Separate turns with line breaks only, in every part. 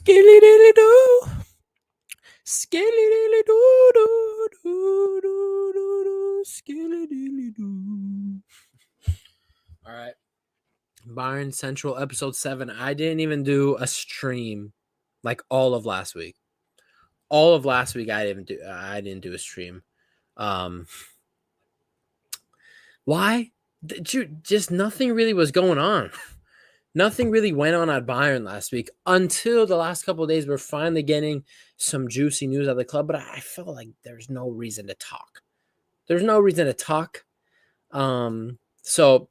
Skilly-dilly-doo. Skilly-dilly-doo-doo-doo-doo-doo. Skilly-dilly-doo. All right. Bayern Central episode 7. I didn't even do a stream like all of last week. All of last week I didn't do a stream. Why? Just nothing really was going on. Nothing really went on at Bayern last week until the last couple of days. We're finally getting some juicy news out of the club, but I felt like there's no reason to talk. There's no reason to talk. So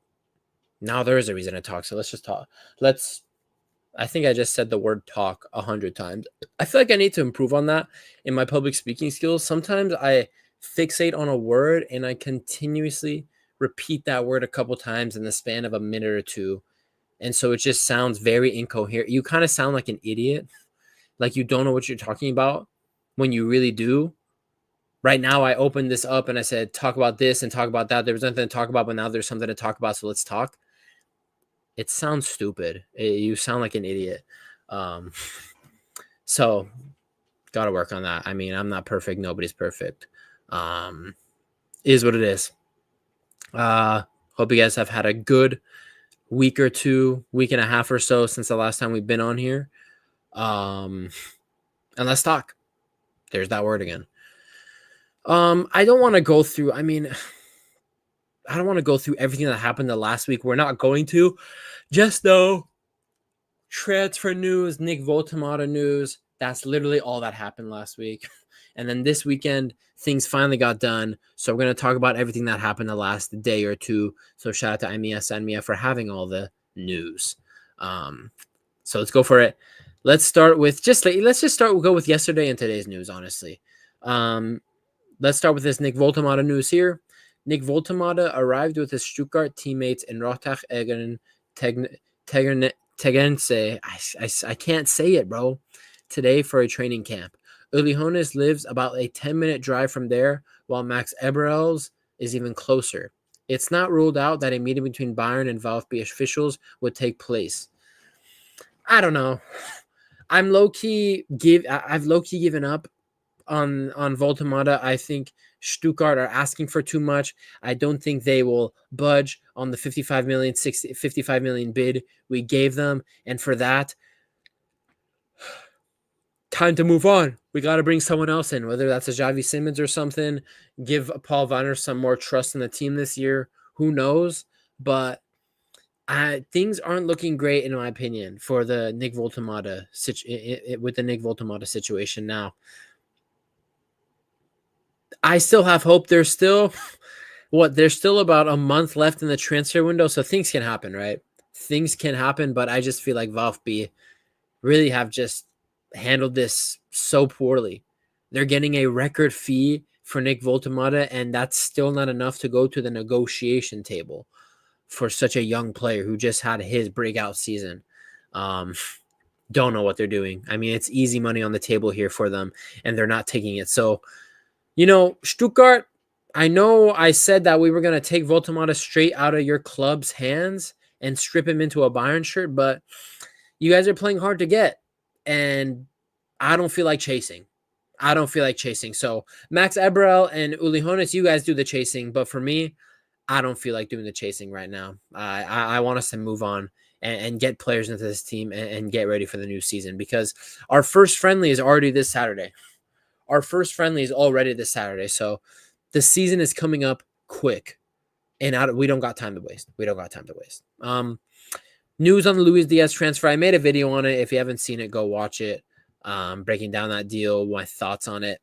now there is a reason to talk. So let's just talk. I think I just said the word talk 100 times. I feel like I need to improve on that in my public speaking skills. Sometimes I fixate on a word and I continuously repeat that word a couple times in the span of a minute or two. And so it just sounds very incoherent. You kind of sound like an idiot, like you don't know what you're talking about when you really do. Right now, I opened this up and I said, talk about this and talk about that. There was nothing to talk about, but now there's something to talk about. So let's talk. It sounds stupid. You sound like an idiot. So got to work on that. I mean, I'm not perfect. Nobody's perfect. Is what it is. Hope you guys have had a good week or two, week and a half or so since the last time we've been on here. And let's talk. There's that word again. I don't want to go through, I don't want to go through everything that happened the last week. We're not going to. Just know transfer news, Nick Voltemata news. That's literally all that happened last week. And then this weekend, things finally got done. So we're going to talk about everything that happened the last day or two. So shout out to MES and Mia for having all the news. So let's go for it. Let's start with we'll go with yesterday and today's news, honestly. Let's start with this Nick Voltemata news here. Nick Voltemata arrived with his Stuttgart teammates in Rottach Egern Tegernsee. I can't say it, bro. Today for a training camp. Uli Hoeneß lives about a 10-minute drive from there, while Max Eberl's is even closer. It's not ruled out that a meeting between Bayern and VfB officials would take place. I don't know. I've low-key given up on Voltemata. I think Stuttgart are asking for too much. I don't think they will budge on the 55 million bid we gave them. And for that, time to move on. We got to bring someone else in, whether that's a Xavi Simons or something. Give Paul Weiner some more trust in the team this year. Who knows? But things aren't looking great, in my opinion, for the Nick Voltemata with the Nick Voltemata situation now. I still have hope. There's still about a month left in the transfer window, so things can happen, right? Things can happen, but I just feel like VfB really have just handled this so poorly. They're getting a record fee for Nick Voltemata, and that's still not enough to go to the negotiation table for such a young player who just had his breakout season. Don't know what they're doing. I mean, it's easy money on the table here for them, and they're not taking it. So, Stuttgart, I know I said that we were going to take Voltemata straight out of your club's hands and strip him into a Bayern shirt, but you guys are playing hard to get, and I don't feel like chasing. So Max Eberl and Uli Hoeneß, you guys do the chasing, but for me, I don't feel like doing the chasing right now. I want us to move on and get players into this team and get ready for the new season, because our first friendly is already this Saturday. So the season is coming up quick, and we don't got time to waste. News on the Luis Diaz transfer. I made a video on it. If you haven't seen it, go watch it. Breaking down that deal, my thoughts on it.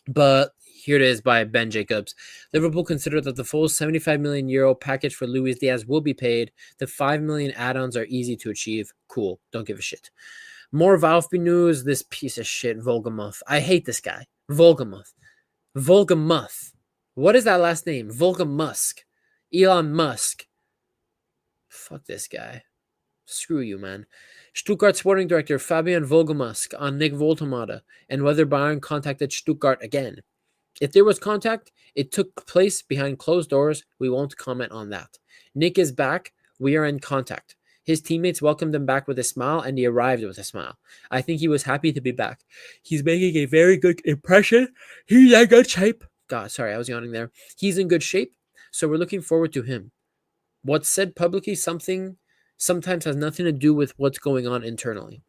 But here it is by Ben Jacobs. Liverpool considered that the full 75 million euro package for Luis Diaz will be paid. The 5 million add-ons are easy to achieve. Cool. Don't give a shit. More VfB news. This piece of shit, Volgamuth. I hate this guy. Volgamuth. What is that last name? Volgamusk. Elon Musk. Fuck this guy. Screw you, man. Stuttgart sporting director Fabian Volgamusk on Nick Voltemata and whether Bayern contacted Stuttgart again. If there was contact, it took place behind closed doors. We won't comment on that. Nick is back. We are in contact. His teammates welcomed him back with a smile, and he arrived with a smile. I think he was happy to be back. He's making a very good impression. He's in good shape. God, sorry, I was yawning there. He's in good shape, so we're looking forward to him. What's said publicly sometimes has nothing to do with what's going on internally.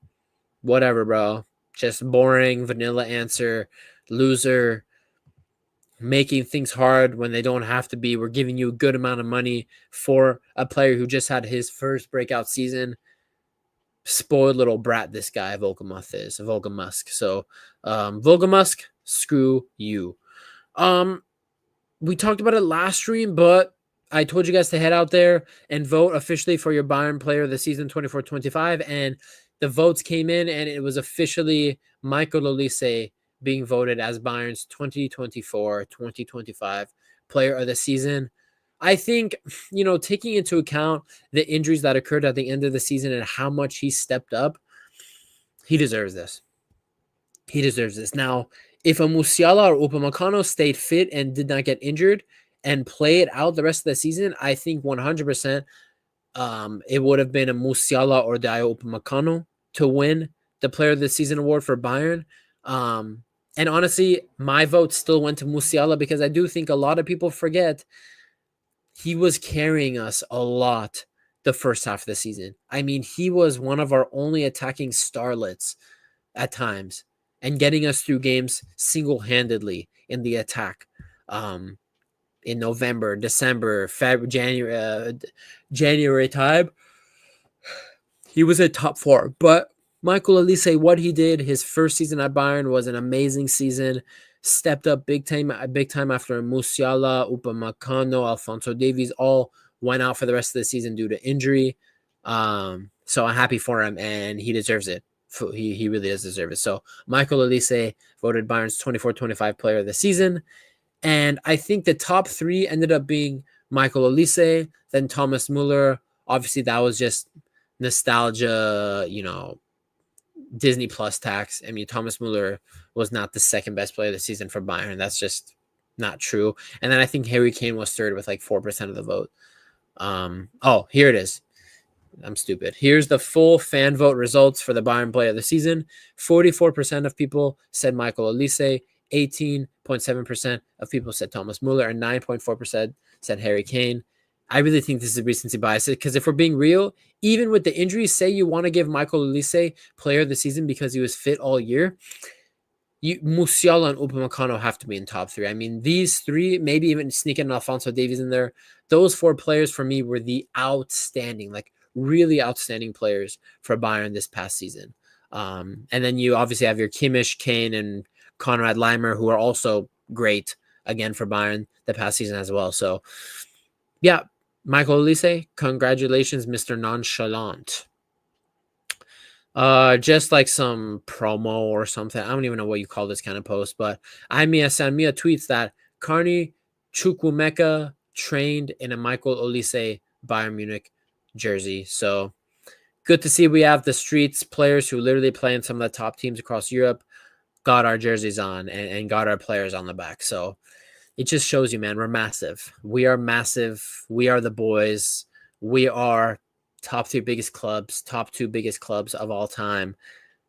Whatever, bro. Just boring, vanilla answer, loser, making things hard when they don't have to be. We're giving you a good amount of money for a player who just had his first breakout season. Spoiled little brat, this guy, Volkamusk is. Volkamusk. So, Volkamusk, screw you. We talked about it last stream, but I told you guys to head out there and vote officially for your Bayern player of the season 24-25. And the votes came in, and it was officially Michael Olise being voted as Bayern's 2024-2025 player of the season. I think, taking into account the injuries that occurred at the end of the season and how much he stepped up, he deserves this. He deserves this. Now, if a Musiala or Upamecano stayed fit and did not get injured and played out the rest of the season, I think 100% it would have been a Musiala or Dayot Upamecano to win the Player of the Season award for Bayern. And honestly, my vote still went to Musiala because I do think a lot of people forget he was carrying us a lot the first half of the season. I mean, he was one of our only attacking starlets at times and getting us through games single-handedly in the attack. In November, December, January time, he was a top 4. But Michael Olise, what he did his first season at Bayern was an amazing season. Stepped up big time after Musiala, Upamecano, Alphonso Davies all went out for the rest of the season due to injury. So I'm happy for him, and he deserves it. He really does deserve it. So Michael Olise voted Bayern's 24-25 player of the season. And I think the top 3 ended up being Michael Olise, then Thomas Muller. Obviously, that was just nostalgia, Disney Plus tax. I mean, Thomas Muller was not the second best player of the season for Bayern. That's just not true. And then I think Harry Kane was third with like 4% of the vote. Here it is. I'm stupid. Here's the full fan vote results for the Bayern player of the season. 44% of people said Michael Olise. 18.7% of people said Thomas Muller, and 9.4% said Harry Kane. I really think this is a recency bias because if we're being real, even with the injuries, say you want to give Michael Olise player of the season because he was fit all year, Musiala and Upamecano have to be in top 3. I mean, these 3, maybe even sneaking Alphonso Davies in there, those 4 players for me were the outstanding, like really outstanding players for Bayern this past season. And then you obviously have your Kimmich, Kane, and Konrad Leimer, who are also great again for Bayern the past season as well. So, yeah, Michael Olise, congratulations, Mr. Nonchalant. Just like some promo or something. I don't even know what you call this kind of post, but Sanmia tweets that Carney Chukwuemeka trained in a Michael Olise Bayern Munich jersey. So good to see we have the streets players who literally play in some of the top teams across Europe got our jerseys on and got our players on the back. So it just shows you, man, we're massive. We are massive. We are the boys. We are top 2 biggest clubs, top 2 biggest clubs of all time.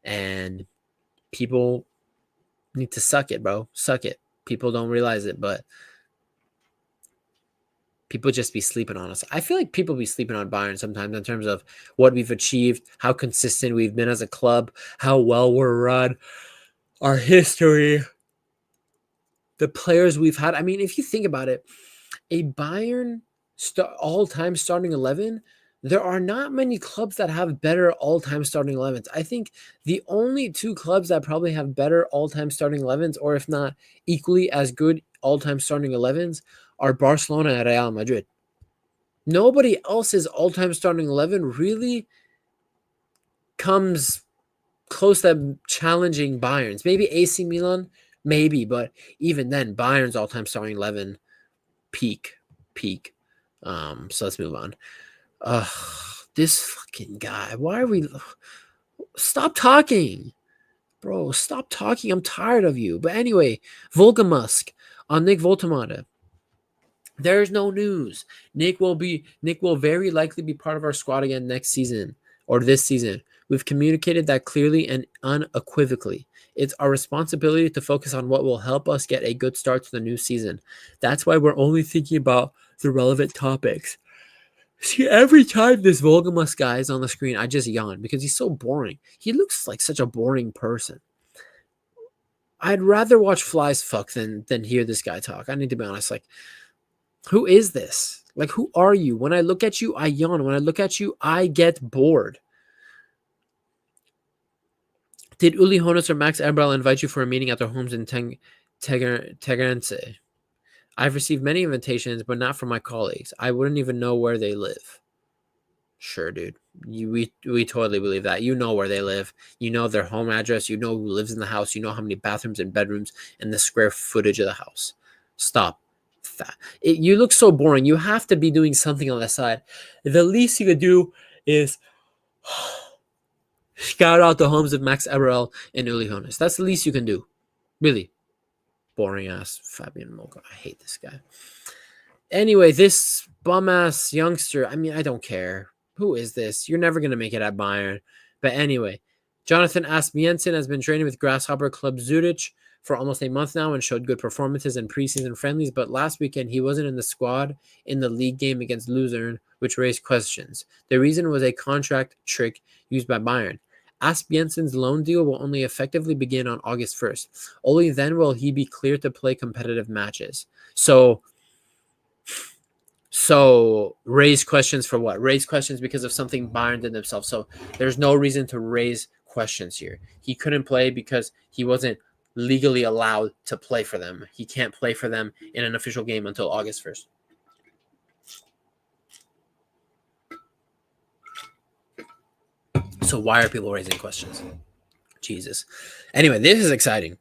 And people need to suck it, bro. Suck it. People don't realize it, but people just be sleeping on us. I feel like people be sleeping on Bayern sometimes in terms of what we've achieved, how consistent we've been as a club, how well we're run, our history, the players we've had. I mean, if you think about it, a Bayern all-time starting 11, there are not many clubs that have better all-time starting 11s. I think the only 2 clubs that probably have better all-time starting 11s, or if not equally as good all-time starting 11s, are Barcelona and Real Madrid. Nobody else's all-time starting 11 really comes close to challenging Bayern's. Maybe AC Milan, maybe, but even then, Bayern's all-time starting 11 peak. So let's move on. This fucking guy. Why are we? Stop talking, bro. Stop talking. I'm tired of you. But anyway, Volkamusk on Nick Voltamata. There's no news. Nick will very likely be part of our squad again next season or this season. We've communicated that clearly and unequivocally. It's our responsibility to focus on what will help us get a good start to the new season. That's why we're only thinking about the relevant topics. See, every time this Volgamus guy is on the screen, I just yawn because he's so boring. He looks like such a boring person. I'd rather watch flies fuck than hear this guy talk. I need to be honest. Like, who is this? Like, who are you? When I look at you, I yawn. When I look at you, I get bored. Did Uli Hoeneß or Max Eberl invite you for a meeting at their homes in Tegernsee? I've received many invitations, but not from my colleagues. I wouldn't even know where they live. Sure, dude. We totally believe that. You know where they live. You know their home address. You know who lives in the house. You know how many bathrooms and bedrooms and the square footage of the house. Stop. You look so boring. You have to be doing something on the side. The least you could do is scout out the homes of Max Eberl and Uli Hoeneß. That's the least you can do. Really. Boring ass Fabian Moga. I hate this guy. Anyway, this bum ass youngster, I mean, I don't care. Who is this? You're never going to make it at Bayern. But anyway, Jonathan Asmiensen has been training with Grasshopper Club Zurich for almost a month now and showed good performances in preseason friendlies. But last weekend, he wasn't in the squad in the league game against Luzern, which raised questions. The reason was a contract trick used by Bayern. Asbiensen's loan deal will only effectively begin on August 1st. Only then will he be cleared to play competitive matches. So raise questions for what? Raise questions because of something Bayern did themselves. So there's no reason to raise questions here. He couldn't play because he wasn't legally allowed to play for them. He can't play for them in an official game until August 1st. So why are people raising questions? Jesus. Anyway, this is exciting.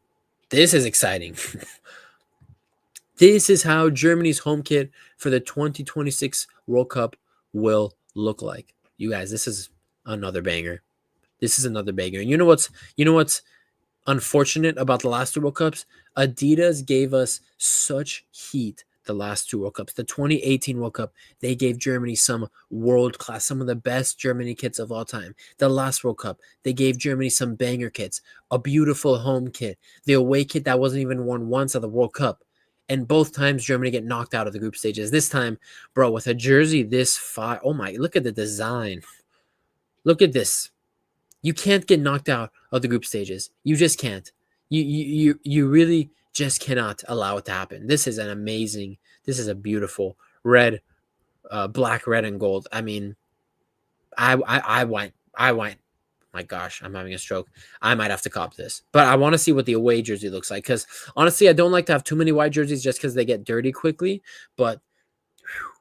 This is exciting. This is how Germany's home kit for the 2026 World Cup will look like. You guys, this is another banger. This is another banger. And you know what's unfortunate about the last two World Cups? Adidas gave us such heat the last two World Cups. The 2018 World Cup, they gave Germany some world class, some of the best Germany kits of all time. The last World Cup, they gave Germany some banger kits, a beautiful home kit, the away kit that wasn't even worn once at the World Cup. And both times Germany get knocked out of the group stages. This time, bro, with a jersey this fire. Oh my, look at the design. Look at this. You can't get knocked out of the group stages. You just can't. You really just cannot allow it to happen. This is a beautiful red, black, red, and gold. I mean, I want. My gosh, I'm having a stroke. I might have to cop this. But I want to see what the away jersey looks like. Because honestly, I don't like to have too many white jerseys just because they get dirty quickly. But whew,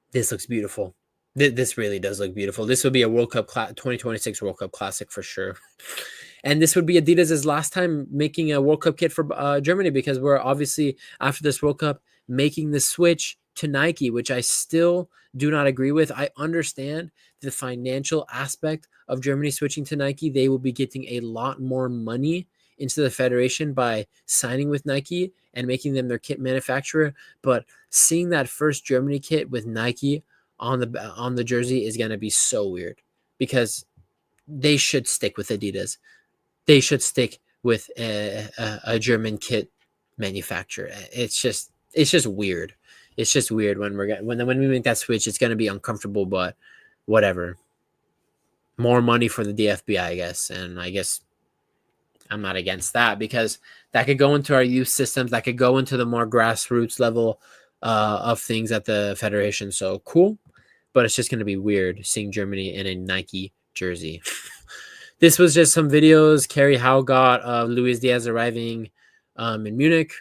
this looks beautiful. This really does look beautiful. This would be a World Cup 2026 World Cup classic for sure. And this would be Adidas' last time making a World Cup kit for Germany, because we're obviously, after this World Cup, making the switch to Nike, which I still do not agree with. I understand the financial aspect of Germany switching to Nike. They will be getting a lot more money into the federation by signing with Nike and making them their kit manufacturer. But seeing that first Germany kit with Nike on the jersey is going to be so weird, because they should stick with Adidas. They should stick with a German kit manufacturer. It's just weird. It's just weird when we make that switch. It's going to be uncomfortable, but whatever. More money for the DFB, I guess. And I guess I'm not against that, because that could go into our youth systems. That could go into the more grassroots level of things at the federation. So cool. But it's just going to be weird seeing Germany in a Nike jersey. This was just some videos Kerry Howe got of Luis Diaz arriving in Munich.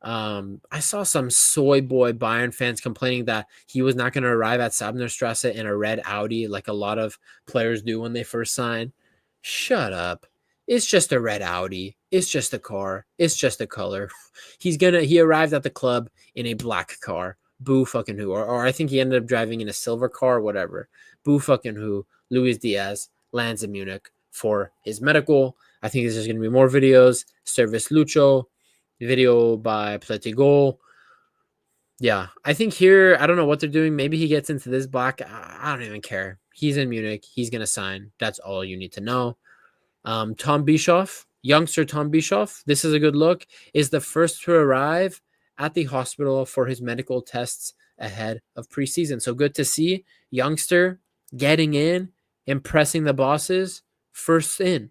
I saw some soy boy Bayern fans complaining that he was not going to arrive at Sabnerstrasse in a red Audi like a lot of players do when they first sign. Shut up. It's just a red Audi. It's just a car. It's just a color. He arrived at the club in a black car. Boo fucking who. Or I think he ended up driving in a silver car or whatever. Boo fucking who. Luis Diaz lands in Munich for his medical. I think there's going to be more videos. Service Lucho. Video by Pletigol. Yeah, I think here, I don't know what they're doing. Maybe he gets into this block. I don't even care. He's in Munich. He's gonna sign. That's all you need to know. Tom Bischoff, youngster Tom Bischoff, this is a good look, is the first to arrive at the hospital for his medical tests ahead of preseason. So good to see. Youngster getting in, impressing the bosses, first in.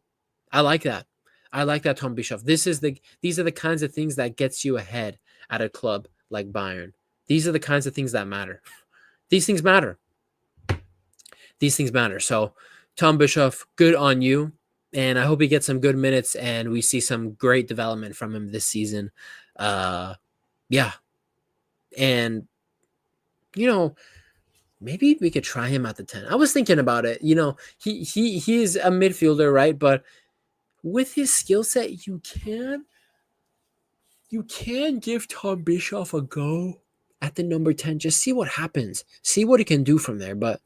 I like that. I like that, Tom Bischoff. These are the kinds of things that gets you ahead at a club like Bayern. These are the kinds of things that matter. These things matter. These things matter. So, Tom Bischoff, good on you. And I hope he gets some good minutes and we see some great development from him this season. Yeah. And, you know, maybe we could try him at the 10. I was thinking about it. You know, he's a midfielder, right? But with his skill set, you can give Tom Bischoff a go at the number 10. Just see what happens. See what he can do from there. But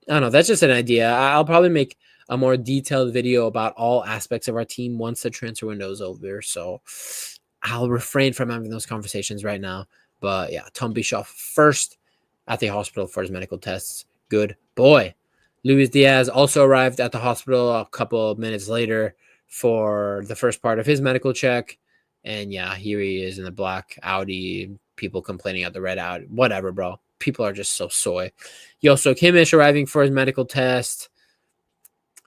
I don't know. That's just an idea. I'll probably make a more detailed video about all aspects of our team once the transfer window is over. So I'll refrain from having those conversations right now. But yeah, Tom Bischoff first at the hospital for his medical tests. Good boy. Luis Diaz also arrived at the hospital a couple of minutes later for the first part of his medical check. And yeah, here he is in the black Audi. People complaining at the red Audi. Whatever, bro. People are just so soy. Yoso Kimmich arriving for his medical test.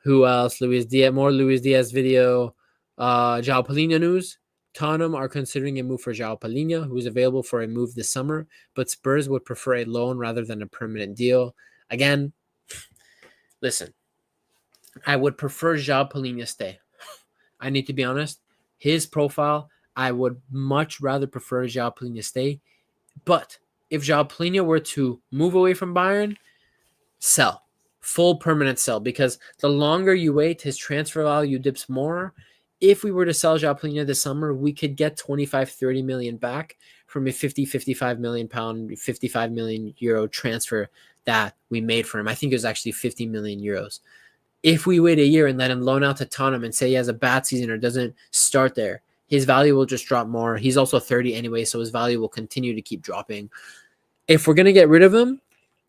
Who else? Luis Diaz. More Luis Diaz video. João Palhinha news. Tottenham are considering a move for João Palhinha, who is available for a move this summer, but Spurs would prefer a loan rather than a permanent deal. Again, listen, I would prefer João Palhinha stay. I need to be honest. His profile, I would much rather prefer João Palhinha stay. But if João Palhinha were to move away from Bayern, sell. Full permanent sell, because the longer you wait, his transfer value dips more. If we were to sell João Palhinha this summer, we could get 25-30 million back from a 50-55 million pound, 55 million euro transfer that we made for him. I think it was actually 50 million euros. If we wait a year and let him loan out to Tottenham and say he has a bad season or doesn't start there, his value will just drop more. He's also 30 anyway, so his value will continue to keep dropping. If we're going to get rid of him,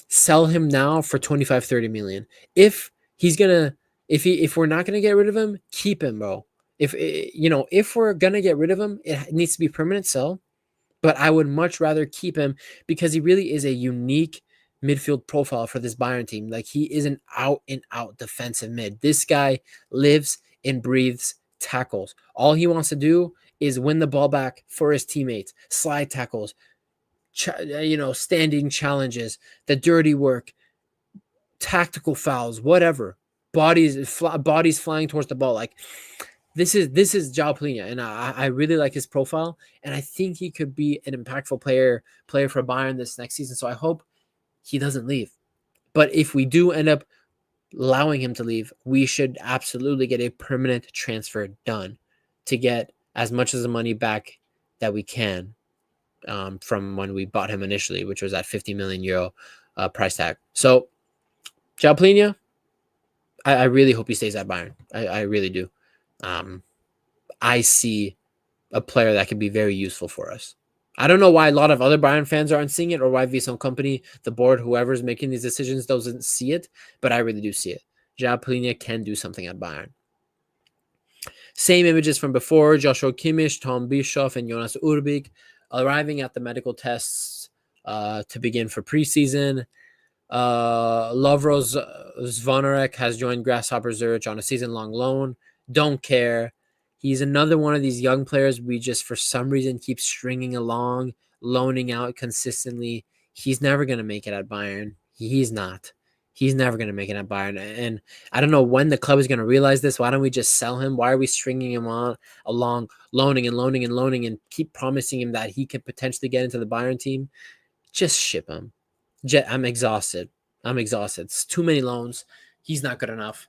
sell him now for 25-30 million. If we're not going to get rid of him, keep him, bro. If we're going to get rid of him, it needs to be permanent sell, but I would much rather keep him because he really is a unique midfield profile for this Bayern team. Like, he is an out and out defensive mid. This guy lives and breathes tackles. All he wants to do is win the ball back for his teammates, slide tackles, standing challenges, the dirty work, tactical fouls, whatever. Bodies flying towards the ball. Like, this is João Palhinha, and I really like his profile, and I think he could be an impactful player for Bayern this next season. So I hope he doesn't leave. But if we do end up allowing him to leave, we should absolutely get a permanent transfer done to get as much of the money back that we can from when we bought him initially, which was at 50 million euro price tag. So, João Palhinha, I really hope he stays at Bayern. I really do. I see a player that could be very useful for us. I don't know why a lot of other Bayern fans aren't seeing it, or why Vision Company, the board, whoever's making these decisions doesn't see it, but I really do see it. João Palhinha can do something at Bayern. Same images from before: Joshua Kimmich, Tom Bischoff, and Jonas Urbik arriving at the medical tests to begin for preseason. Lovro Zvonarek has joined Grasshopper Zurich on a season-long loan. Don't care. He's another one of these young players we just, for some reason, keep stringing along, loaning out consistently. He's never going to make it at Bayern. He's not. He's never going to make it at Bayern. And I don't know when the club is going to realize this. Why don't we just sell him? Why are we stringing him along, loaning and keep promising him that he could potentially get into the Bayern team? Just ship him. I'm exhausted. It's too many loans. He's not good enough.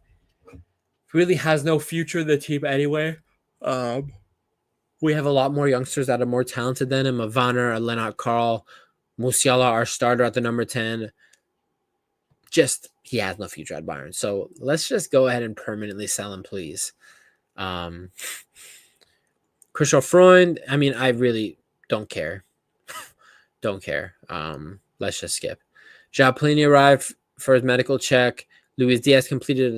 Really has no future in the team anyway. We have a lot more youngsters that are more talented than him. A Vanner, a Lennart Karl, Musiala, our starter at the number 10. He has no future at Bayern. So let's just go ahead and permanently sell him, please. Christoph Freund, I mean, I really don't care. Don't care. Let's just skip. João Pliny arrived for his medical check. Luis Diaz completed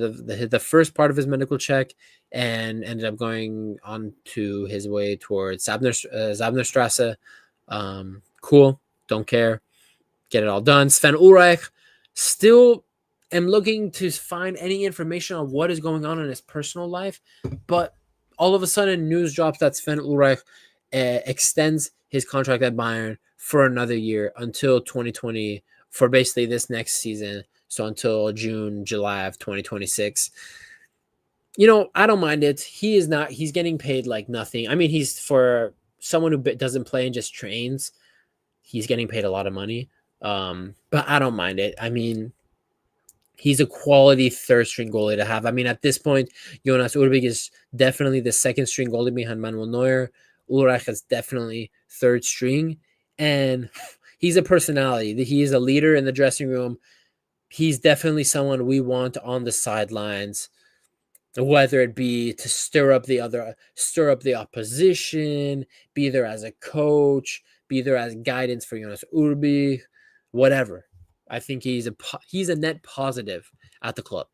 the first part of his medical check and ended up going on to his way towards Zabnerstrasse. Cool. Don't care. Get it all done. Sven Ulreich, still am looking to find any information on what is going on in his personal life, but all of a sudden news drops that Sven Ulreich extends his contract at Bayern for another year until 2020, for basically this next season. So until June, July of 2026. I don't mind it. He's getting paid like nothing. I mean, he's, for someone who doesn't play and just trains, he's getting paid a lot of money. But I don't mind it. I mean, he's a quality third string goalie to have. I mean, at this point, Jonas Urbig is definitely the second string goalie behind Manuel Neuer. Ulreich is definitely third string, and he's a personality. He is a leader in the dressing room. He's definitely someone we want on the sidelines, whether it be to stir up the opposition, be there as a coach, be there as guidance for Jonas Urbig, whatever. I think he's a net positive at the club.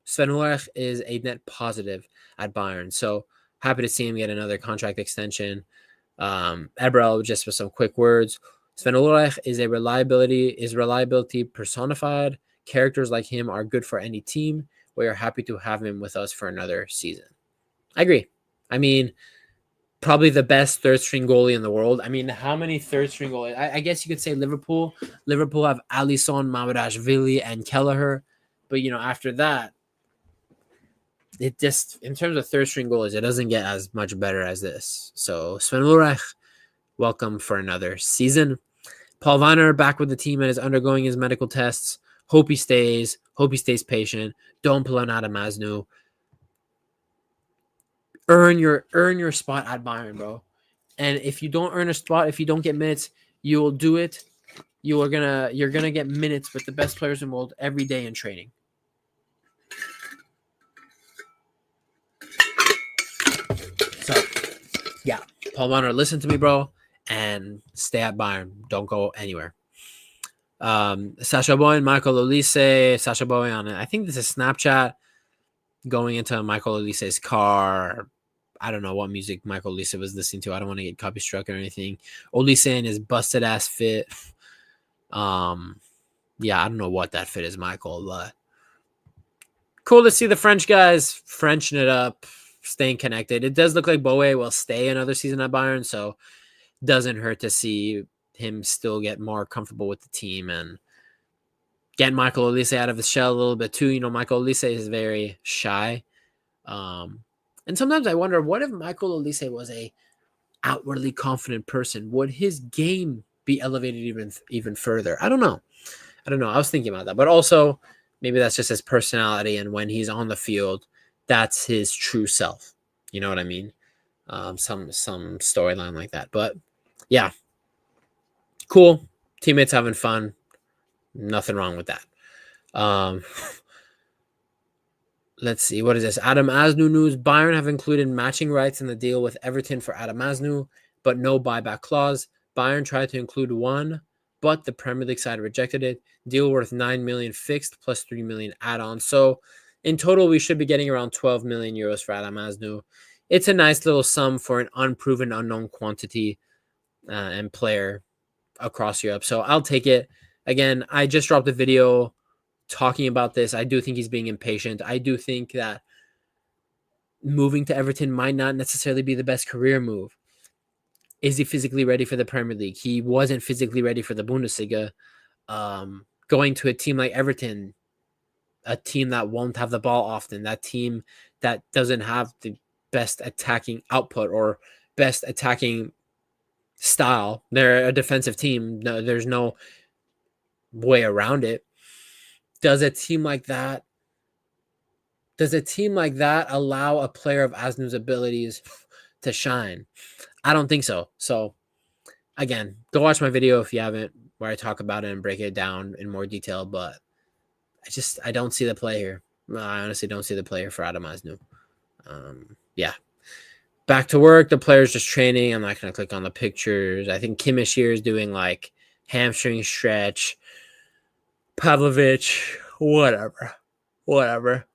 Sven Ulreich is a net positive at Bayern. So happy to see him get another contract extension. Eberl, just with some quick words. Sven Ulreich is reliability personified. Characters like him are good for any team. We are happy to have him with us for another season. I agree. I mean, probably the best third string goalie in the world. I mean, how many third string goalies? I guess you could say Liverpool. Liverpool have Alisson, Mamadashvili, and Kelleher. But, after that, it just, in terms of third string goalies, it doesn't get as much better as this. So Sven Ulreich, welcome for another season. Paul Weiner back with the team and is undergoing his medical tests. Hope he stays. Hope he stays patient. Don't pull an Adam Aznou. Earn your spot at Bayern, bro. And if you don't earn a spot, if you don't get minutes, you will do it. You're gonna get minutes with the best players in the world every day in training. So, yeah, Paul Weiner, listen to me, bro, and stay at Bayern. Don't go anywhere. Sacha Boey and Michael Olise. Sacha Boey on it. I think this is Snapchat going into Michael Olise's car. I don't know what music Michael Olise was listening to. I don't want to get copy struck or anything. Olise in his busted ass fit. Yeah, I don't know what that fit is, Michael. But cool to see the French guys Frenching it up, staying connected. It does look like Boey will stay another season at Bayern, so doesn't hurt to see him still get more comfortable with the team and get Michael Olise out of his shell a little bit too. Michael Olise is very shy. And sometimes I wonder, what if Michael Olise was a outwardly confident person? Would his game be elevated even further? I don't know. I was thinking about that. But also, maybe that's just his personality, and when he's on the field, that's his true self. You know what I mean? Some storyline like that. But yeah, cool. Teammates having fun. Nothing wrong with that. Let's see. What is this? Adam Aznou news. Bayern have included matching rights in the deal with Everton for Adam Aznou, but no buyback clause. Bayern tried to include one, but the Premier League side rejected it. Deal worth 9 million fixed plus 3 million add-on. So in total, we should be getting around 12 million euros for Adam Aznou. It's a nice little sum for an unproven, unknown quantity and player across Europe. So I'll take it. Again, I just dropped a video talking about this. I do think he's being impatient. I do think that moving to Everton might not necessarily be the best career move. Is he physically ready for the Premier League? He wasn't physically ready for the Bundesliga. Going to a team like Everton, a team that won't have the ball often, that team that doesn't have the best attacking output or best attacking style. They're a defensive team. No, there's no way around it. Does a team like that allow a player of Aznou's abilities to shine? I don't think so. So again, go watch my video if you haven't, where I talk about it and break it down in more detail. But I don't see the play here. I honestly don't see the player for Adam Aznou. Yeah. Back to work. The player's just training. I'm not going to click on the pictures. I think Kimmich here is doing like hamstring stretch, Pavlovich, whatever.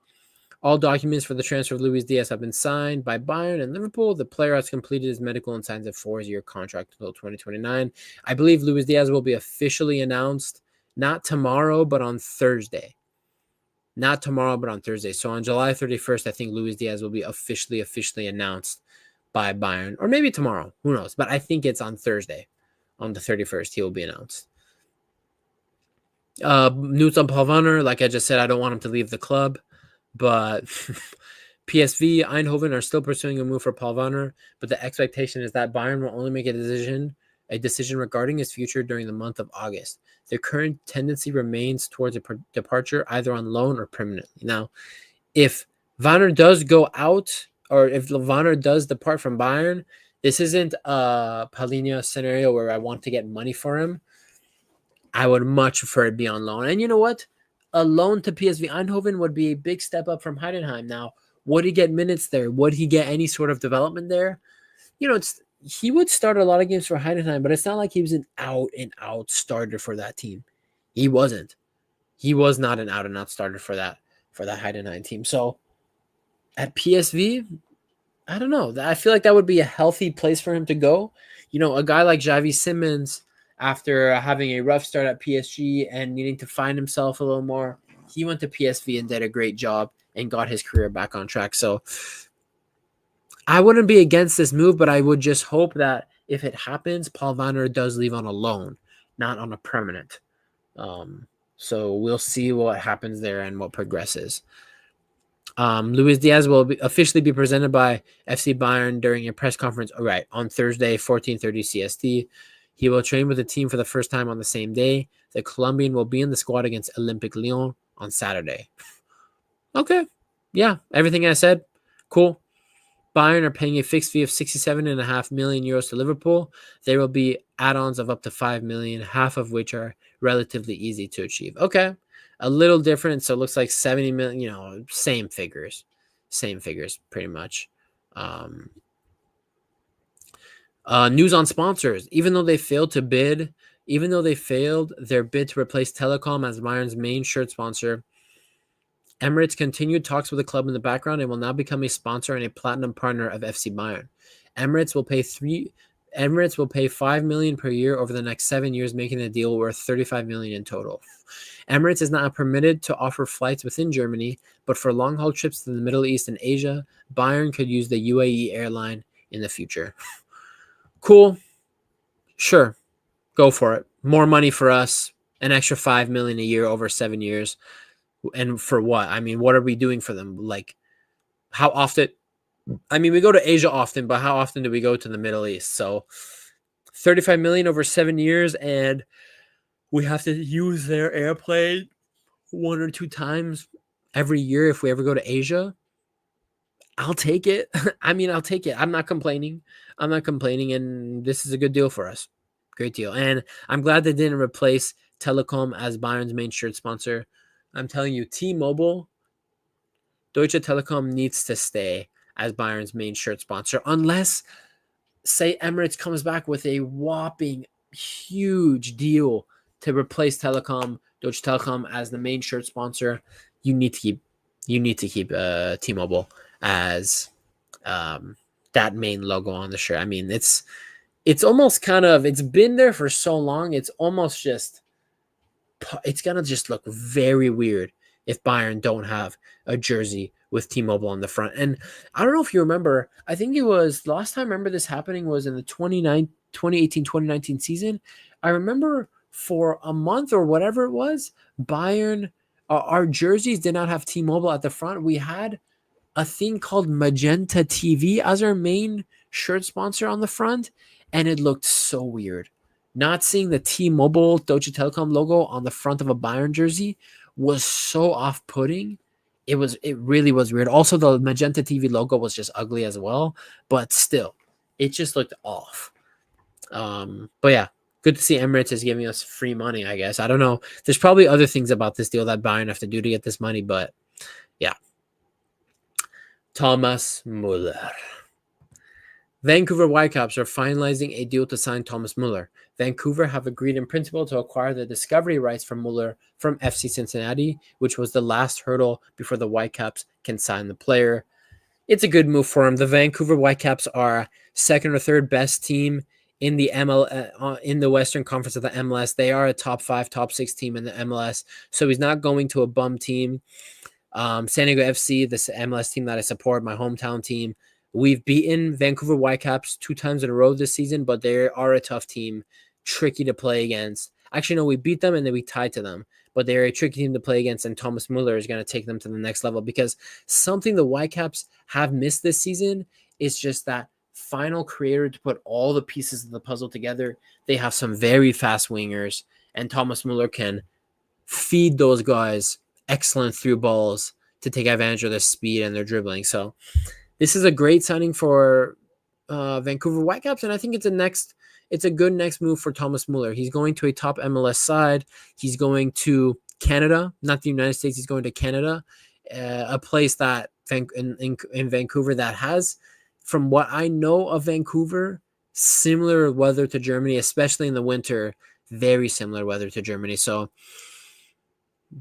All documents for the transfer of Luis Diaz have been signed by Bayern and Liverpool. The player has completed his medical and signs a 4-year contract until 2029. I believe Luis Diaz will be officially announced not tomorrow, but on Thursday. Not tomorrow, but on Thursday. So on July 31st, I think Luis Diaz will be officially announced by Bayern. Or maybe tomorrow. Who knows? But I think it's on Thursday. On the 31st, he will be announced. News on Paul Vanner. Like I just said, I don't want him to leave the club. But PSV Eindhoven are still pursuing a move for Paul Vanner, but the expectation is that Bayern will only make a decision regarding his future during the month of August. Their current tendency remains towards a departure either on loan or permanently. Now, if Vanner does go out, or if Vanner does depart from Bayern, this isn't a Paulinho scenario where I want to get money for him. I would much prefer it be on loan. And you know what? A loan to PSV Eindhoven would be a big step up from Heidenheim. Now, would he get minutes there? Would he get any sort of development there? You know, he would start a lot of games for Heidenheim, but it's not like he was an out-and-out starter for that team. He wasn't. He was not an out-and-out starter for that Heidenheim team. So, at PSV, I don't know. I feel like that would be a healthy place for him to go. You know, a guy like Xavi Simons, after having a rough start at PSG and needing to find himself a little more, he went to PSV and did a great job and got his career back on track. So I wouldn't be against this move, but I would just hope that if it happens, Paul Vanner does leave on a loan, not on a permanent. So we'll see what happens there and what progresses. Luis Diaz will officially be presented by FC Bayern during a press conference on Thursday, 14:30 CST. He will train with the team for the first time on the same day. The Colombian will be in the squad against Olympique Lyon on Saturday. Okay. Yeah, everything I said. Cool. Bayern are paying a fixed fee of 67.5 million euros to Liverpool. There will be add-ons of up to 5 million, half of which are relatively easy to achieve. Okay. A little different. So it looks like 70 million, same figures. Same figures, pretty much. News on sponsors. Even though they failed their bid to replace Telecom as Bayern's main shirt sponsor, Emirates continued talks with the club in the background and will now become a sponsor and a platinum partner of FC Bayern. Emirates will pay 5 million per year over the next 7 years, making the deal worth 35 million in total. Emirates is not permitted to offer flights within Germany, but for long-haul trips to the Middle East and Asia, Bayern could use the UAE airline in the future. Cool. Sure. Go for it. More money for us. An extra 5 million a year over 7 years. And for what? I mean, what are we doing for them? Like, how often? I mean, we go to Asia often, but how often do we go to the Middle East? So 35 million over 7 years, and we have to use their airplane 1 or 2 times every year if we ever go to Asia. I'll take it. I mean, I'll take it. I'm not complaining, and this is a good deal for us. Great deal. And I'm glad they didn't replace Telecom as Bayern's main shirt sponsor. I'm telling you, T-Mobile, Deutsche Telekom needs to stay as Bayern's main shirt sponsor, unless, say, Emirates comes back with a whopping huge deal to replace Telecom, Deutsche Telekom as the main shirt sponsor. You need to keep T-Mobile as that main logo on the shirt. I mean, it's almost kind of, it's been there for so long. It's almost just, it's going to just look very weird if Bayern don't have a jersey with T-Mobile on the front. And I don't know if you remember, I think it was last time I remember this happening was in the 2018-2019 season. I remember for a month or whatever it was, Bayern, our jerseys did not have T-Mobile at the front. We had a thing called Magenta TV as our main shirt sponsor on the front, and it looked so weird. Not seeing the T-Mobile Deutsche Telekom logo on the front of a Bayern jersey was so off-putting. It really was weird. Also, the Magenta TV logo was just ugly as well, but still, it just looked off. But yeah, good to see Emirates is giving us free money, I guess. I don't know. There's probably other things about this deal that Bayern have to do to get this money, but yeah. Thomas Muller. Vancouver Whitecaps are finalizing a deal to sign Thomas Muller. Vancouver have agreed in principle to acquire the discovery rights from Muller from FC Cincinnati, which was the last hurdle before the Whitecaps can sign the player. It's a good move for him. The Vancouver Whitecaps are second or third best team in the in the Western Conference of the MLS. They are a top 5, top 6 team in the MLS. So he's not going to a bum team. San Diego FC, this MLS team that I support, my hometown team. We've beaten Vancouver Whitecaps 2 times in a row this season, but they are a tough team, tricky to play against. Actually, no, we beat them and then we tied to them, but they're a tricky team to play against, and Thomas Muller is going to take them to the next level, because something the Whitecaps have missed this season is just that final creator to put all the pieces of the puzzle together. They have some very fast wingers, and Thomas Muller can feed those guys excellent through balls to take advantage of their speed and their dribbling. So this is a great signing for Vancouver Whitecaps, and I think it's a good next move for Thomas Muller. He's going to a top MLS side. He's going to Canada, not the United States. He's going to Canada, a place that in Vancouver that has, from what I know of Vancouver, similar weather to Germany, especially in the winter, very similar weather to Germany. So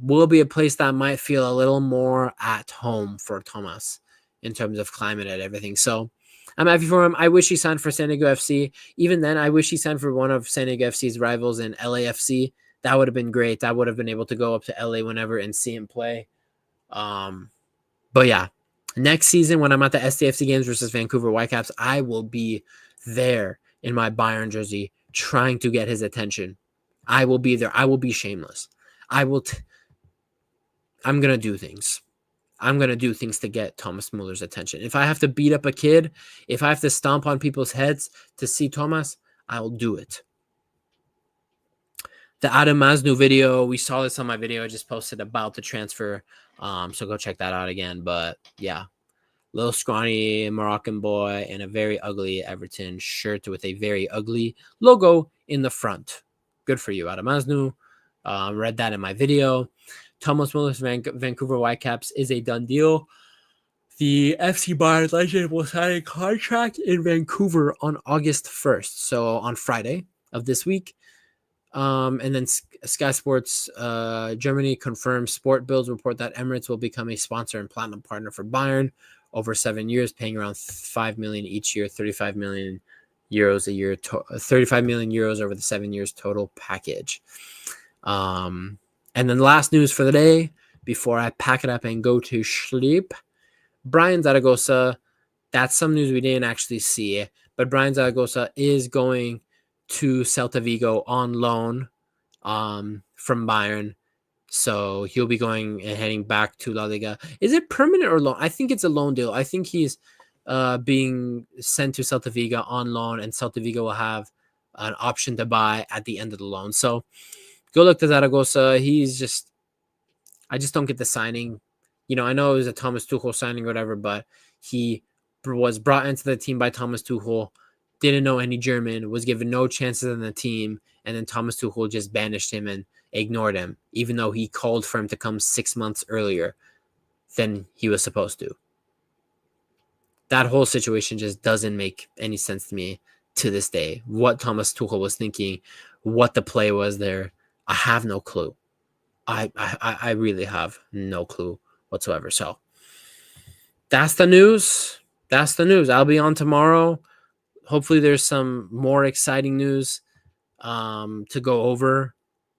will be a place that might feel a little more at home for Thomas in terms of climate and everything. So I'm happy for him. I wish he signed for San Diego FC. Even then, I wish he signed for one of San Diego FC's rivals in LAFC. That would have been great. I would have been able to go up to LA whenever and see him play. But yeah, next season when I'm at the SDFC games versus Vancouver Whitecaps, I will be there in my Bayern jersey trying to get his attention. I will be there. I will be shameless. I'm going to do things. I'm going to do things to get Thomas Muller's attention. If I have to beat up a kid, if I have to stomp on people's heads to see Thomas, I'll do it. The Aznou video, we saw this on my video I just posted about the transfer. So go check that out again. But yeah, little scrawny Moroccan boy in a very ugly Everton shirt with a very ugly logo in the front. Good for you, Aznou. Read that in my video. Thomas Muller's Vancouver Whitecaps is a done deal. The FC Bayern legend will sign a contract in Vancouver on August 1st, so on Friday of this week. And then Sky Sports Germany confirms Sport Bills report that Emirates will become a sponsor and platinum partner for Bayern over 7 years, paying around 5 million each year, 35 million euros a year, 35 million euros over the 7 years total package. And then last news for the day, before I pack it up and go to sleep, Brian Zaragoza, that's some news we didn't actually see, but Brian Zaragoza is going to Celta Vigo on loan from Bayern. So he'll be going and heading back to La Liga. Is it permanent or loan? I think it's a loan deal. I think he's being sent to Celta Vigo on loan, and Celta Vigo will have an option to buy at the end of the loan. So go look to Zaragoza. I just don't get the signing. You know, I know it was a Thomas Tuchel signing or whatever, but he was brought into the team by Thomas Tuchel, didn't know any German, was given no chances in the team, and then Thomas Tuchel just banished him and ignored him, even though he called for him to come 6 months earlier than he was supposed to. That whole situation just doesn't make any sense to me to this day. What Thomas Tuchel was thinking, what the play was there, I have no clue. I really have no clue whatsoever. So that's the news. That's the news. I'll be on tomorrow. Hopefully there's some more exciting news to go over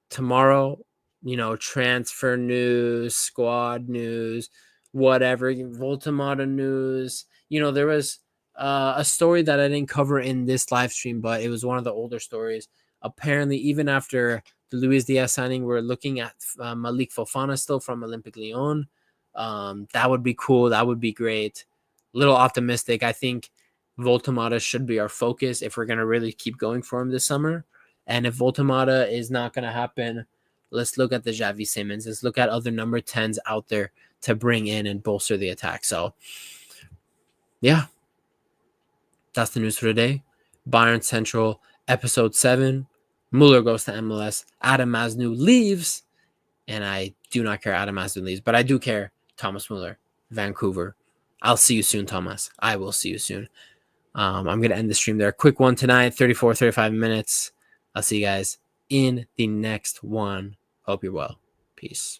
tomorrow. You know, transfer news, squad news, whatever, Voltamata news. You know, there was a story that I didn't cover in this live stream, but it was one of the older stories. Apparently, even after the Luis Diaz signing, we're looking at Malik Fofana still from Olympique Lyon. That would be cool. That would be great. A little optimistic. I think Voltamata should be our focus if we're going to really keep going for him this summer. And if Voltamata is not going to happen, let's look at the Xavi Simons. Let's look at other number 10s out there to bring in and bolster the attack. So, yeah, that's the news for today. Bayern Central, episode 7. Muller goes to MLS. Aznou leaves. And I do not care Aznou leaves, but I do care Thomas Muller, Vancouver. I'll see you soon, Thomas. I will see you soon. I'm going to end the stream there. Quick one tonight, 35 minutes. I'll see you guys in the next one. Hope you're well. Peace.